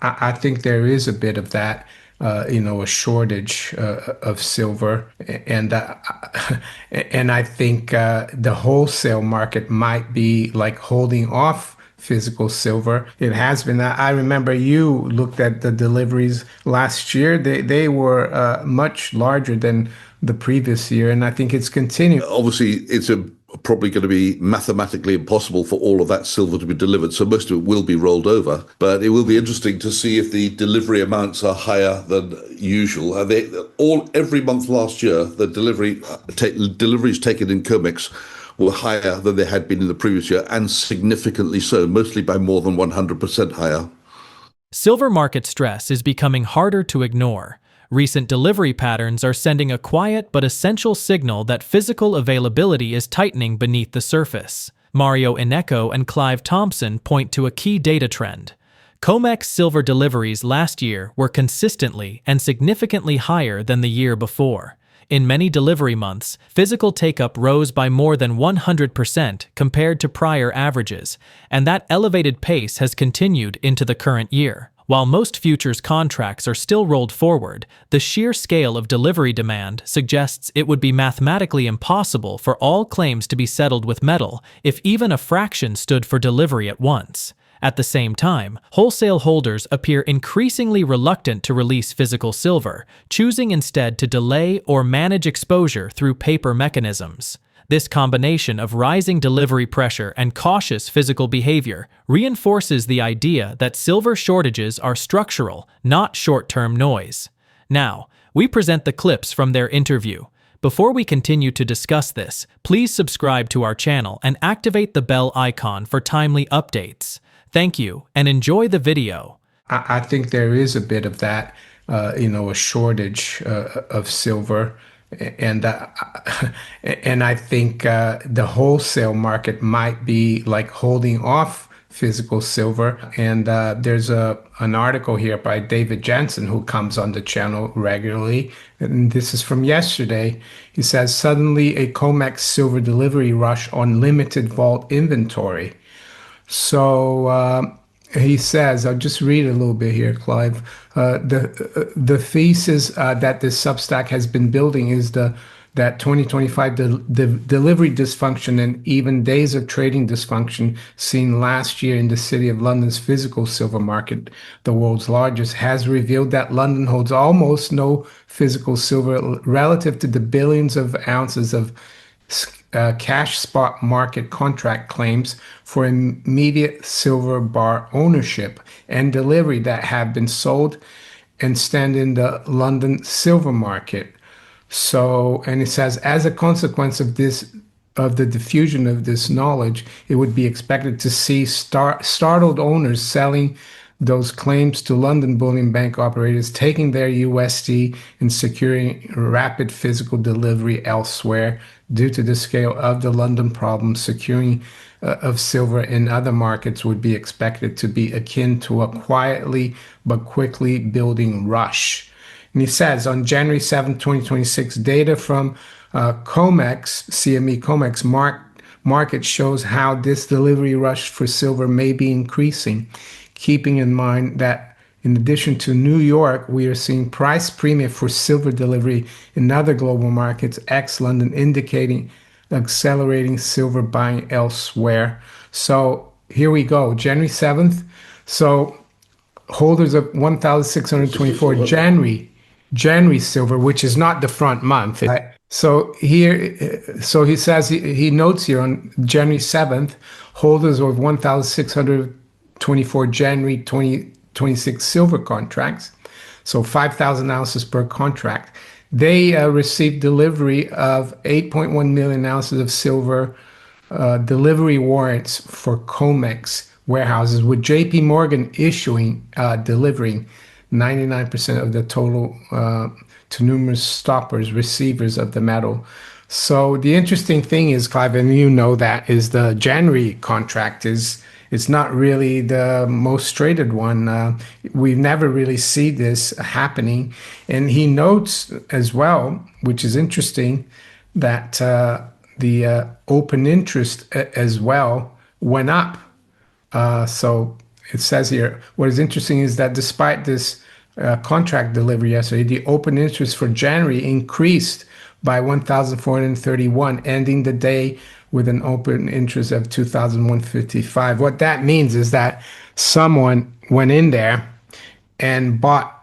I think there is a bit of that, a shortage of silver, and and I think the wholesale market might be like holding off physical silver. It has been. I remember you looked at the deliveries last year. They were much larger than the previous year, and I think it's continued. Obviously, probably going to be mathematically impossible for all of that silver to be delivered, so most of it will be rolled over. But it will be interesting to see if the delivery amounts are higher than usual. Every month last year, the deliveries taken in Comex were higher than they had been in the previous year, and significantly so, mostly by more than 100% higher. Silver market stress is becoming harder to ignore. Recent delivery patterns are sending a quiet but essential signal that physical availability is tightening beneath the surface. Innecco and Clive Thompson point to a key data trend. Comex silver deliveries last year were consistently and significantly higher than the year before. In many delivery months, physical take-up rose by more than 100% compared to prior averages, and that elevated pace has continued into the current year. While most futures contracts are still rolled forward, the sheer scale of delivery demand suggests it would be mathematically impossible for all claims to be settled with metal if even a fraction stood for delivery at once. At the same time, wholesale holders appear increasingly reluctant to release physical silver, choosing instead to delay or manage exposure through paper mechanisms. This combination of rising delivery pressure and cautious physical behavior reinforces the idea that silver shortages are structural, not short-term noise. Now, we present the clips from their interview. Before we continue to discuss this, please subscribe to our channel and activate the bell icon for timely updates. Thank you, and enjoy the video. I think there is a bit of that, a shortage of silver, and and I think the wholesale market might be like holding off physical silver. And there's an article here by David Jensen, who comes on the channel regularly, and this is from yesterday. He says, suddenly a COMEX silver delivery rush on limited vault inventory. So he says, I'll just read a little bit here, Clive. The thesis that this Substack has been building is that 2025 the delivery dysfunction and even days of trading dysfunction seen last year in the City of London's physical silver market, the world's largest, has revealed that London holds almost no physical silver relative to the billions of ounces of cash spot market contract claims for immediate silver bar ownership and delivery that have been sold and stand in the London silver market. So, and it says, as a consequence of this, of the diffusion of this knowledge, it would be expected to see startled owners selling those claims to London bullion bank operators, taking their USD and securing rapid physical delivery elsewhere. Due to the scale of the London problem, securing of silver in other markets would be expected to be akin to a quietly but quickly building rush. And he says on January 7, 2026, data from Comex, CME Comex market shows how this delivery rush for silver may be increasing, keeping in mind that in addition to New York, we are seeing price premium for silver delivery in other global markets, ex-London, indicating accelerating silver buying elsewhere. So here we go, January 7th. So holders of 1,624 January silver, which is not the front month. So here, so he says, he notes here on January 7th, holders of 1,624 January 2026 silver contracts, so 5,000 ounces per contract. They received delivery of 8.1 million ounces of silver delivery warrants for Comex warehouses, with JP Morgan delivering 99% of the total to numerous stoppers, receivers of the metal. So the interesting thing is, Clive, and you know that, is the January contract it's not really the most traded one. We've never really seen this happening. And he notes as well, which is interesting, that the open interest as well went up. So it says here, what is interesting is that despite this contract delivery yesterday, the open interest for January increased by 1,431, ending the day with an open interest of 2,155. What that means is that someone went in there and bought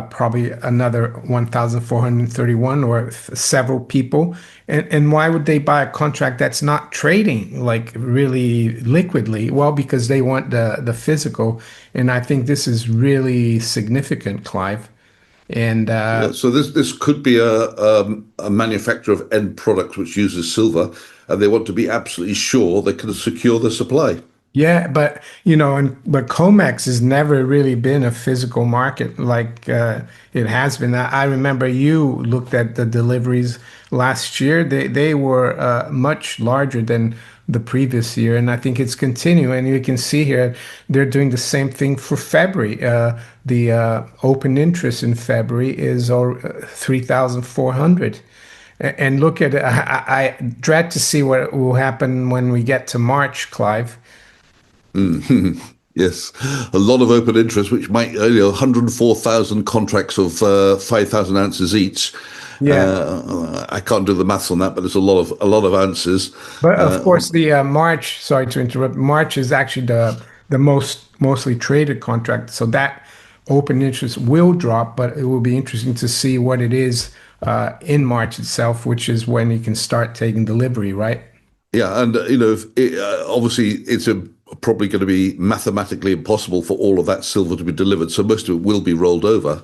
probably another 1,431 or several people. And why would they buy a contract that's not trading like really liquidly? Well, because they want the physical. And I think this is really significant, Clive. And Yeah, so this could be a manufacturer of end products which uses silver, and they want to be absolutely sure they can secure the supply. yeah, but but Comex has never really been a physical market like it has been. I remember you looked at the deliveries last year. They were much larger than the previous year, and I think it's continuing. And you can see here they're doing the same thing for February. The open interest in February is 3,400. And look at it. I dread to see what will happen when we get to March, Clive. Yes, a lot of open interest, which might 104,000 contracts of 5,000 ounces each. Yeah. I can't do the maths on that, but there's a lot of ounces. But of course, the March, sorry to interrupt, March is actually the mostly traded contract. So that open interest will drop, but it will be interesting to see what it is in March itself, which is when you can start taking delivery, right? Yeah, and obviously it's probably going to be mathematically impossible for all of that silver to be delivered, so most of it will be rolled over.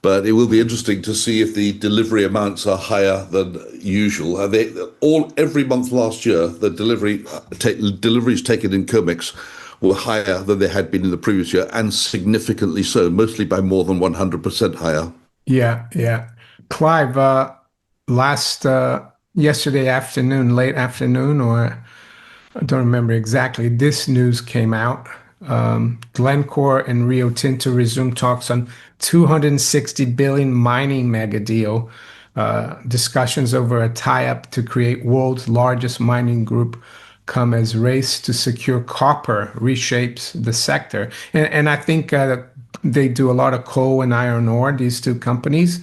But it will be interesting to see if the delivery amounts are higher than usual. Every month last year, the deliveries taken in Comex were higher than they had been in the previous year, and significantly so, mostly by more than 100% higher. Yeah, yeah. Clive, last yesterday afternoon, late afternoon, or I don't remember exactly, this news came out. Glencore and Rio Tinto resumed talks on 260 billion mining mega deal. Discussions over a tie-up to create world's largest mining group come as race to secure copper reshapes the sector. And I think they do a lot of coal and iron ore, these two companies.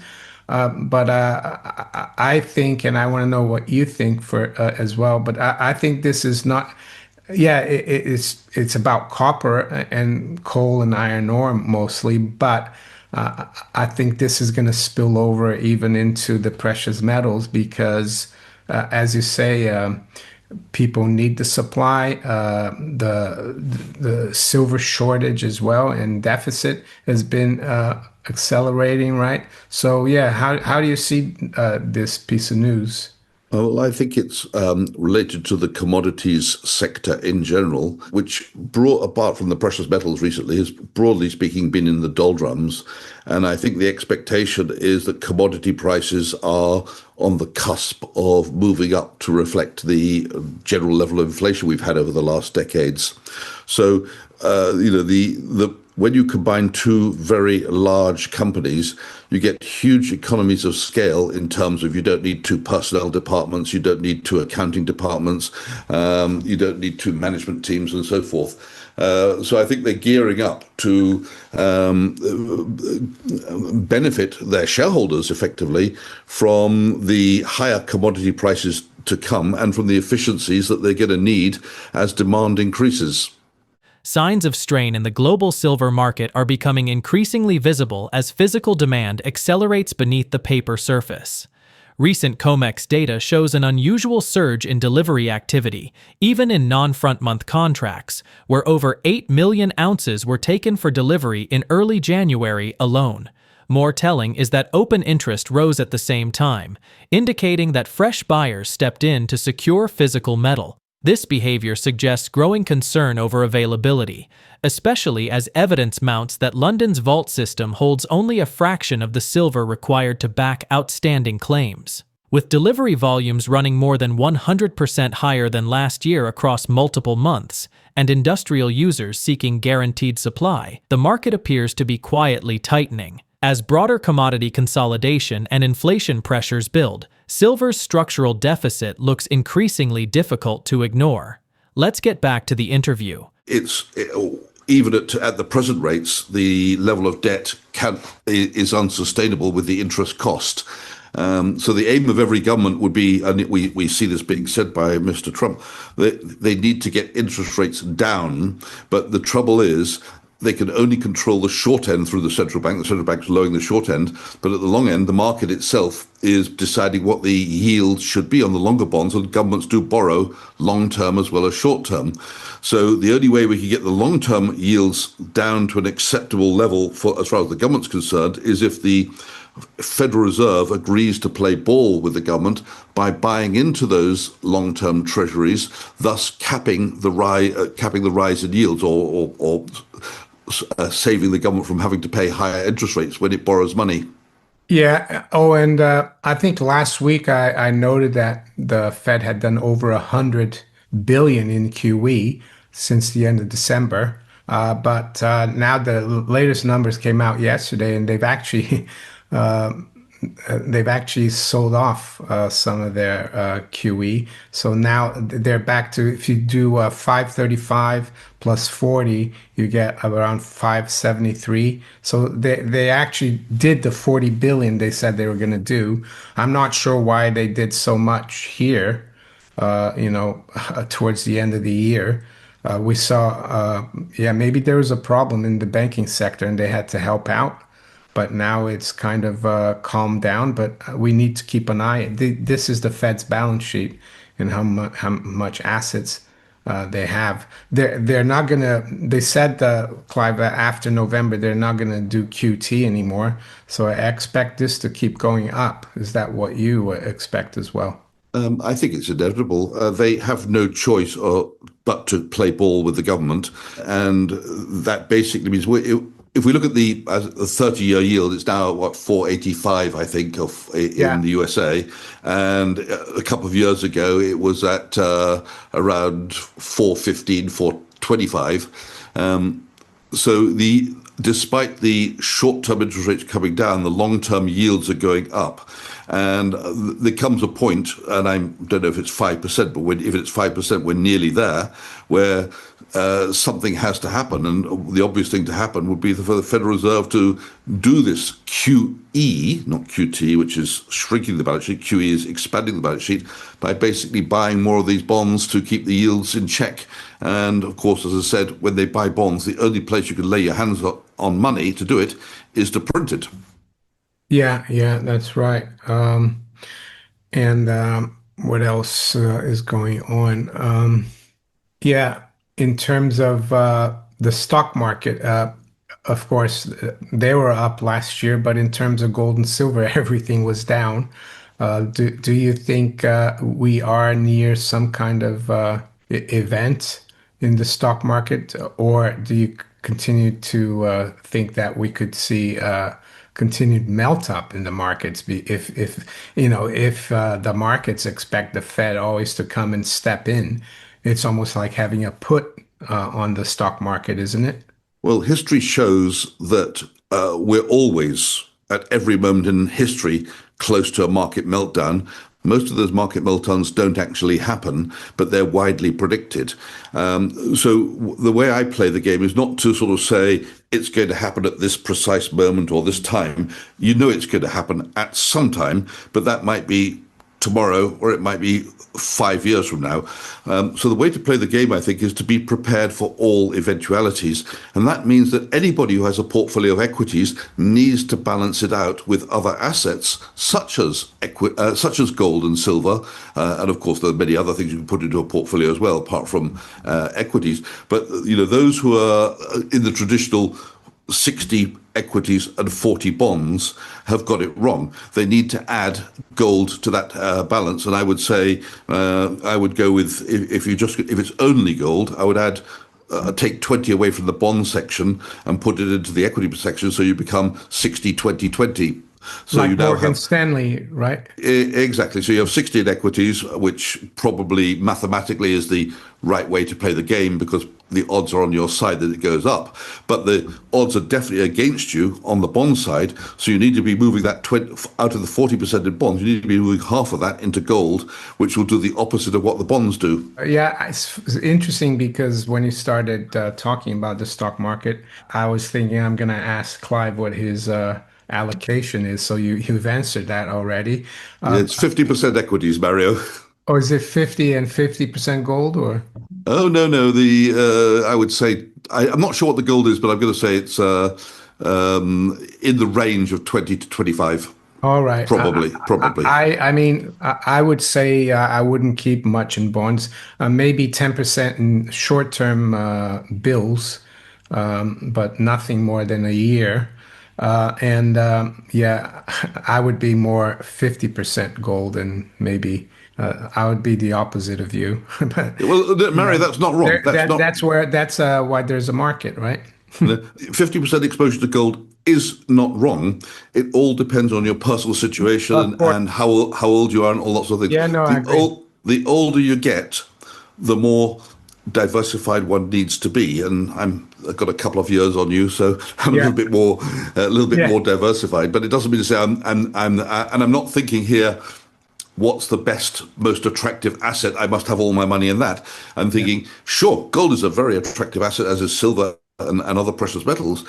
But I think, and I want to know what you think for as well. But I think this is not. Yeah, it's about copper and coal and iron ore mostly, but I think this is going to spill over even into the precious metals because, as you say, people need the supply. The silver shortage as well and deficit has been accelerating, right? So yeah, how do you see this piece of news? Well, I think it's related to the commodities sector in general, which brought, apart from the precious metals recently, has broadly speaking been in the doldrums. And I think the expectation is that commodity prices are on the cusp of moving up to reflect the general level of inflation we've had over the last decades. So, the when you combine two very large companies, you get huge economies of scale in terms of you don't need two personnel departments, you don't need two accounting departments, you don't need two management teams and so forth. So I think they're gearing up to benefit their shareholders effectively from the higher commodity prices to come and from the efficiencies that they're going to need as demand increases. Signs of strain in the global silver market are becoming increasingly visible as physical demand accelerates beneath the paper surface. Recent Comex data shows an unusual surge in delivery activity, even in non-front-month contracts, where over 8 million ounces were taken for delivery in early January alone. More telling is that open interest rose at the same time, indicating that fresh buyers stepped in to secure physical metal. This behavior suggests growing concern over availability, especially as evidence mounts that London's vault system holds only a fraction of the silver required to back outstanding claims. With delivery volumes running more than 100% higher than last year across multiple months, and industrial users seeking guaranteed supply, the market appears to be quietly tightening. As broader commodity consolidation and inflation pressures build, silver's structural deficit looks increasingly difficult to ignore. Let's get back to the interview. even at the present rates, the level of debt is unsustainable with the interest cost. So the aim of every government would be, and we see this being said by Mr. Trump, they need to get interest rates down. But the trouble is, they can only control the short end through the central bank. The central bank's lowering the short end, but at the long end, the market itself is deciding what the yield should be on the longer bonds, and governments do borrow long term as well as short term. So the only way we can get the long term yields down to an acceptable level for as far as the government's concerned is if the Federal Reserve agrees to play ball with the government by buying into those long-term treasuries, thus capping the rise in yields, or saving the government from having to pay higher interest rates when it borrows money. Yeah. Oh, and I think last week I noted that the Fed had done over 100 billion in QE since the end of December. But now the latest numbers came out yesterday, and uh, they've actually sold off some of their QE. So now they're back to, if you do 535 plus 40, you get around 573. So they actually did the 40 billion they said they were going to do. I'm not sure why they did so much here, towards the end of the year. We saw, yeah, maybe there was a problem in the banking sector and they had to help out. But now it's kind of calmed down. But we need to keep an eye. This is the Fed's balance sheet and how much assets they have. They're not gonna. They said, Clive, that after November they're not gonna do QT anymore. So I expect this to keep going up. Is that what you expect as well? I think it's inevitable. They have no choice but to play ball with the government, and that basically means if we look at the 30-year yield, it's now what 485, I think, in Yeah. the USA, and a couple of years ago it was at around 415, 425. So despite the short-term interest rates coming down, the long-term yields are going up. And there comes a point, and I don't know if it's 5%, but if it's 5%, we're nearly there, where something has to happen. And the obvious thing to happen would be for the Federal Reserve to do this QE, not QT, which is shrinking the balance sheet. QE is expanding the balance sheet by basically buying more of these bonds to keep the yields in check. And of course, as I said, when they buy bonds, the only place you can lay your hands on money to do it is to print it. Yeah, that's right. And what else is going on? Yeah, in terms of the stock market, of course, they were up last year, but in terms of gold and silver, everything was down. Do you think we are near some kind of event in the stock market, or do you continue to think that we could see continued melt up in the markets? If the markets expect the Fed always to come and step in, it's almost like having a put on the stock market, isn't it? Well, history shows that we're always, at every moment in history, close to a market meltdown. Most of those market meltdowns don't actually happen, but they're widely predicted. So the way I play the game is not to sort of say it's going to happen at this precise moment or this time. You know it's going to happen at some time, but that might be tomorrow or it might be 5 years from now. So the way to play the game, I think, is to be prepared for all eventualities. And that means that anybody who has a portfolio of equities needs to balance it out with other assets, such as gold and silver. And of course, there are many other things you can put into a portfolio as well, apart from equities. But, those who are in the traditional 60 equities and 40 bonds have got it wrong. They need to add gold to that balance. And I would say, I would go with, if it's only gold, I would take 20 away from the bond section and put it into the equity section, so you become 60, 20, 20. So you Like now Morgan have Stanley, right? exactly. So you have 16 equities, which probably mathematically is the right way to play the game because the odds are on your side that it goes up. But the odds are definitely against you on the bond side. So you need to be moving that 20, out of the 40% in bonds, you need to be moving half of that into gold, which will do the opposite of what the bonds do. Yeah, it's interesting because when you started talking about the stock market, I was thinking I'm going to ask Clive what his allocation is. So you've answered that already. It's 50% equities, Mario. Or is it 50 and 50% gold or? Oh no, no. I would say I'm not sure what the gold is, but I'm going to say it's in the range of 20 to 25. All right. Probably, probably. I mean, I would say I wouldn't keep much in bonds, maybe 10% in short-term bills, but nothing more than a year. And yeah, I would be more 50% gold and maybe I would be the opposite of you. But Well, you Mary, know, that's not wrong. That's not that's why there's a market, right? 50% exposure to gold is not wrong. It all depends on your personal situation Of course. and how old you are and all that sort of things. Yeah, no, I agree. The older you get, the more diversified one needs to be. And I've got a couple of years on you, so I'm Yeah, a little bit yeah, more diversified. But it doesn't mean to say and I'm not thinking here what's the best, most attractive asset? I must have all my money in that. I'm yeah. thinking, sure, gold is a very attractive asset, as is silver and other precious metals.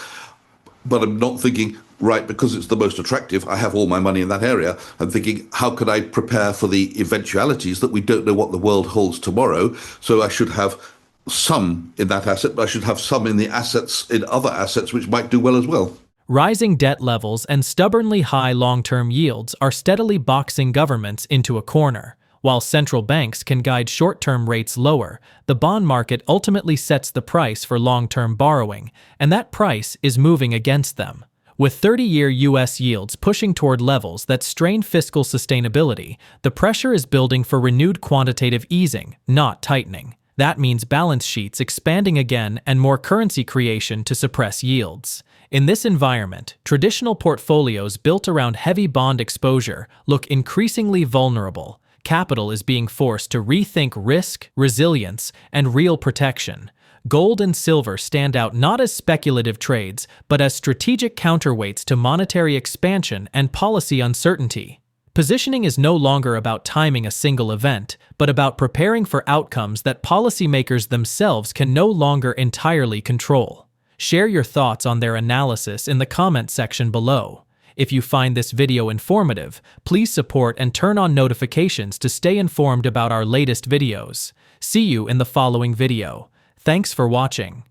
But I'm not thinking, right, because it's the most attractive, I have all my money in that area. I'm thinking, how could I prepare for the eventualities that we don't know what the world holds tomorrow? So I should have some in that asset, but I should have some in the assets, in other assets, which might do well as well. Rising debt levels and stubbornly high long-term yields are steadily boxing governments into a corner. While central banks can guide short-term rates lower, the bond market ultimately sets the price for long-term borrowing, and that price is moving against them. With 30-year U.S. yields pushing toward levels that strain fiscal sustainability, the pressure is building for renewed quantitative easing, not tightening. That means balance sheets expanding again and more currency creation to suppress yields. In this environment, traditional portfolios built around heavy bond exposure look increasingly vulnerable. Capital is being forced to rethink risk, resilience, and real protection. Gold and silver stand out not as speculative trades, but as strategic counterweights to monetary expansion and policy uncertainty. Positioning is no longer about timing a single event, but about preparing for outcomes that policymakers themselves can no longer entirely control. Share your thoughts on their analysis in the comment section below. If you find this video informative, please support and turn on notifications to stay informed about our latest videos. See you in the following video. Thanks for watching.